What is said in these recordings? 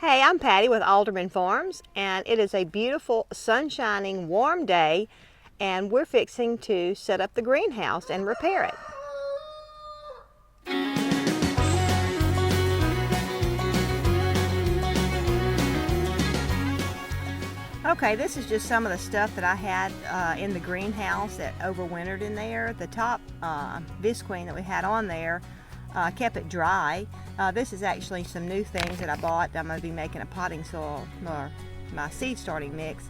Hey, I'm Patty with Alderman Farms, and it is a beautiful, sun-shining, warm day, and we're fixing to set up the greenhouse and repair it. Okay, this is just some of the stuff that I had in the greenhouse that overwintered in there. The top visqueen that we had on there kept it dry. This is actually some new things that I bought. I'm going to be making a potting soil, or my seed starting mix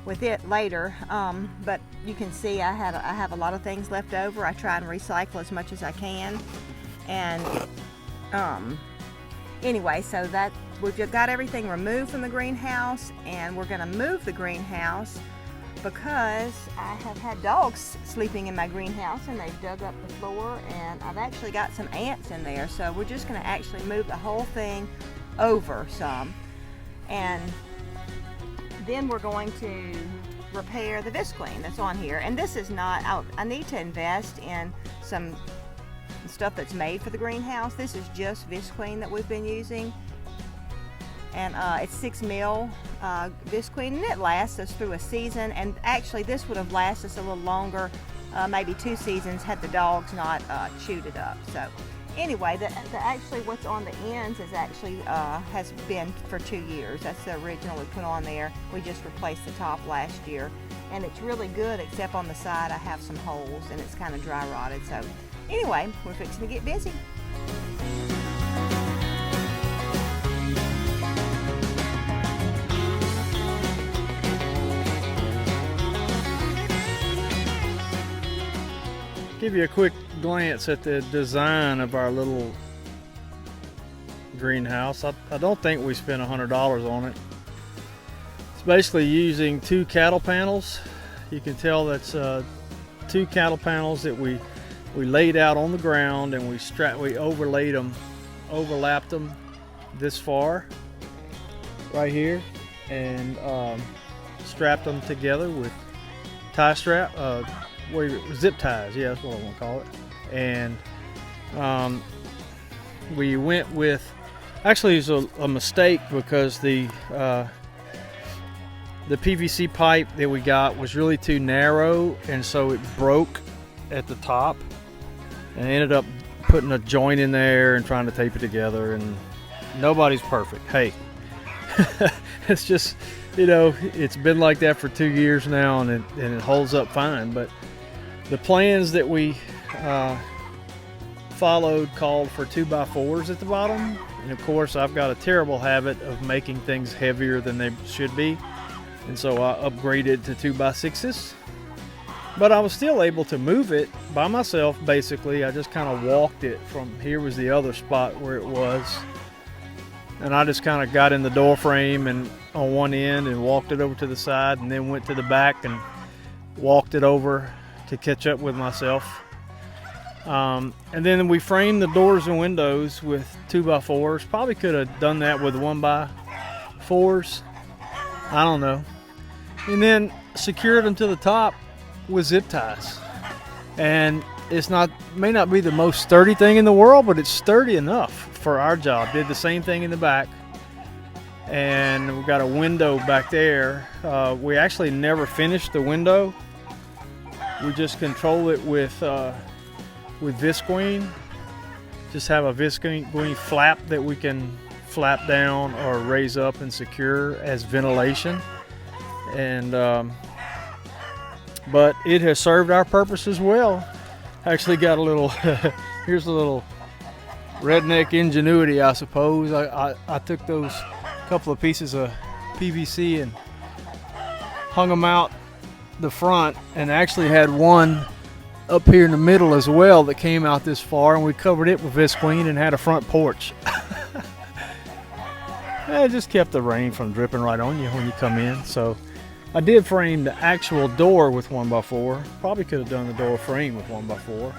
with it later. But you can see I have a lot of things left over. I try and recycle as much as I can. And anyway, so that we've got everything removed from the greenhouse, and we're going to move the greenhouse because I have had dogs sleeping in my greenhouse and they've dug up the floor, and I've actually got some ants in there. So we're just going to actually move the whole thing over some, and then we're going to repair the visqueen that's on here. And this is not, I need to invest in some stuff that's made for the greenhouse. This is just visqueen that we've been using, and it's 6 mil visqueen, and it lasts us through a season. And actually this would have lasted us a little longer, maybe 2 seasons, had the dogs not chewed it up. So anyway, actually what's on the ends is actually has been for 2 years. That's the original we put on there. We just replaced the top last year, and it's really good, except on the side I have some holes and it's kind of dry rotted. So anyway, we're fixing to get busy. Give you a quick glance at the design of our little greenhouse. I don't think we spent $100 on it. It's basically using 2 cattle panels. You can tell that's 2 cattle panels that we laid out on the ground, and we overlapped them this far right here, and strapped them together with tie strap, zip ties, yeah, that's what I want to call it. And we went with, actually it was a mistake, because the PVC pipe that we got was really too narrow, and so it broke at the top, and I ended up putting a joint in there and trying to tape it together. And nobody's perfect. Hey, it's just, you know, it's been like that for 2 years now, and it holds up fine. But the plans that we followed called for 2x4s at the bottom, and of course I've got a terrible habit of making things heavier than they should be, and so I upgraded to 2x6s. But I was still able to move it by myself. Basically, I just kind of walked it from here, was the other spot where it was, and I just kind of got in the door frame and on one end and walked it over to the side, and then went to the back and walked it over to catch up with myself. And then we framed the doors and windows with 2x4s. Probably could have done that with 1x4s. I don't know. And then secured them to the top with zip ties. And it's may not be the most sturdy thing in the world, but it's sturdy enough for our job. Did the same thing in the back. And we've got a window back there. We actually never finished the window. We just control it with visqueen. Just have a visqueen flap that we can flap down or raise up and secure as ventilation. And but it has served our purpose as well. Actually got a little here's a little redneck ingenuity, I suppose. I took those couple of pieces of PVC and hung them out the front, and actually had one up here in the middle as well that came out this far, and we covered it with visqueen and had a front porch. It just kept the rain from dripping right on you when you come in. So I did frame the actual door with 1x4. Probably could have done the door frame with 1x4.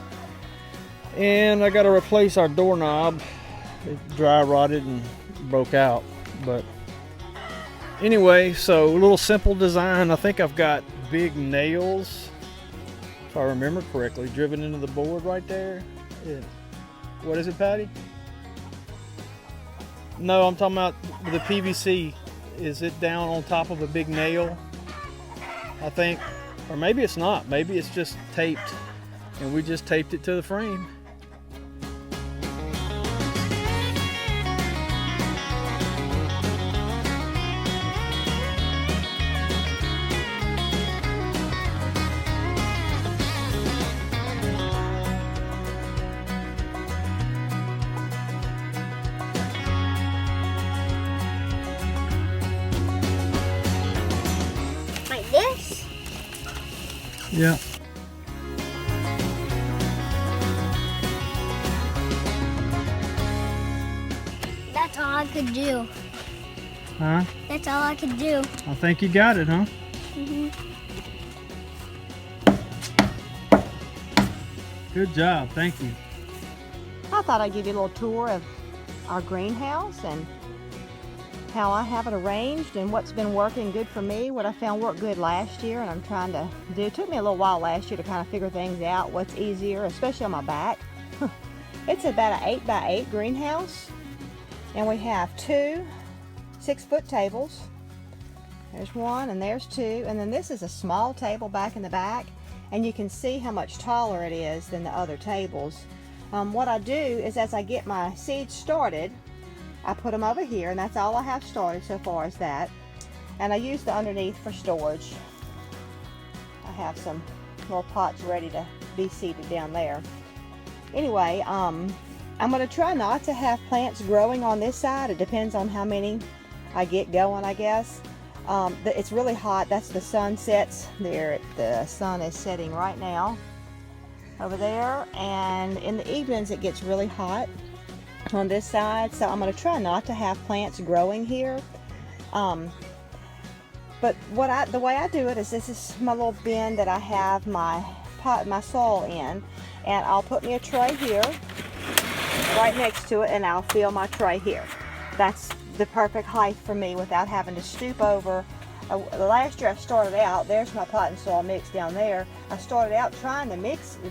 And I got to replace our doorknob. It dry rotted and broke out. But anyway, so a little simple design. I think I've got big nails, if I remember correctly, driven into the board right there. Yeah. What is it, Patty? No, I'm talking about the PVC. Is it down on top of a big nail? I think, or maybe it's not. Maybe it's just taped, and we just taped it to the frame. Like this? Yeah. That's all I could do. Huh? That's all I could do. I think you got it, huh? Mm-hmm. Good job. Thank you. I thought I'd give you a little tour of our greenhouse and how I have it arranged and what's been working good for me, what I found worked good last year and I'm trying to do. It took me a little while last year to kind of figure things out, what's easier, especially on my back. It's about an 8x8 greenhouse and we have two 6-foot tables. There's one and there's two, and then this is a small table back in the back, and you can see how much taller it is than the other tables. What I do is as I get my seeds started, I put them over here, and that's all I have started so far as that. And I use the underneath for storage. I have some little pots ready to be seeded down there. Anyway, I'm going to try not to have plants growing on this side. It depends on how many I get going, I guess. It's really hot. That's the sun sets there. The sun is setting right now over there, and in the evenings it gets really hot on this side, so I'm going to try not to have plants growing here. But the way I do it is, this is my little bin that I have my soil in, and I'll put me a tray here right next to it, and I'll fill my tray here. That's the perfect height for me without having to stoop over. Last year I started out, there's my pot and soil mix down there. I started out trying to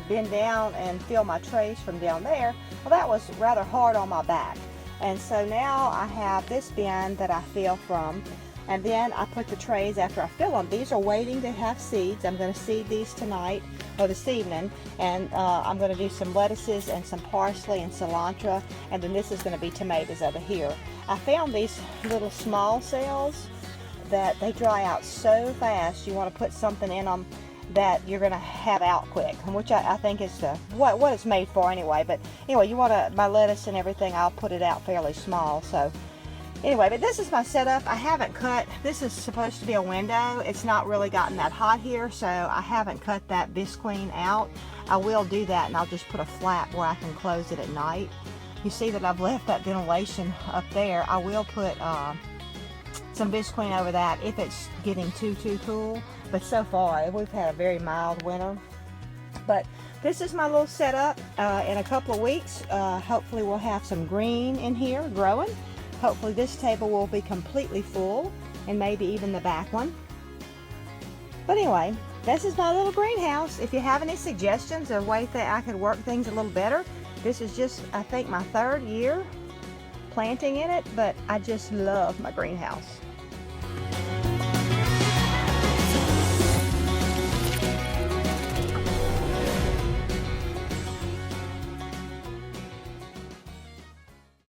bend down and fill my trays from down there. Well, that was rather hard on my back. And so now I have this bin that I fill from, and then I put the trays after I fill them. These are waiting to have seeds. I'm going to seed these tonight or this evening, and I'm going to do some lettuces and some parsley and cilantro, and then this is going to be tomatoes over here. I found these little small cells that they dry out so fast. You want to put something in them that you're going to have out quick, which I think is what it's made for anyway. But anyway, you want to, my lettuce and everything, I'll put it out fairly small. So anyway, but this is my setup. I haven't cut, this is supposed to be a window. It's not really gotten that hot here, so I haven't cut that bisqueen out. I will do that, and I'll just put a flap where I can close it at night. You see that I've left that ventilation up there. I will put some bisqueen over that if it's getting too cool. But so far, we've had a very mild winter. But this is my little setup. In a couple of weeks, hopefully we'll have some green in here growing. Hopefully this table will be completely full, and maybe even the back one. But anyway, this is my little greenhouse. If you have any suggestions of ways that I could work things a little better, this is just, I think, my 3rd year planting in it, but I just love my greenhouse.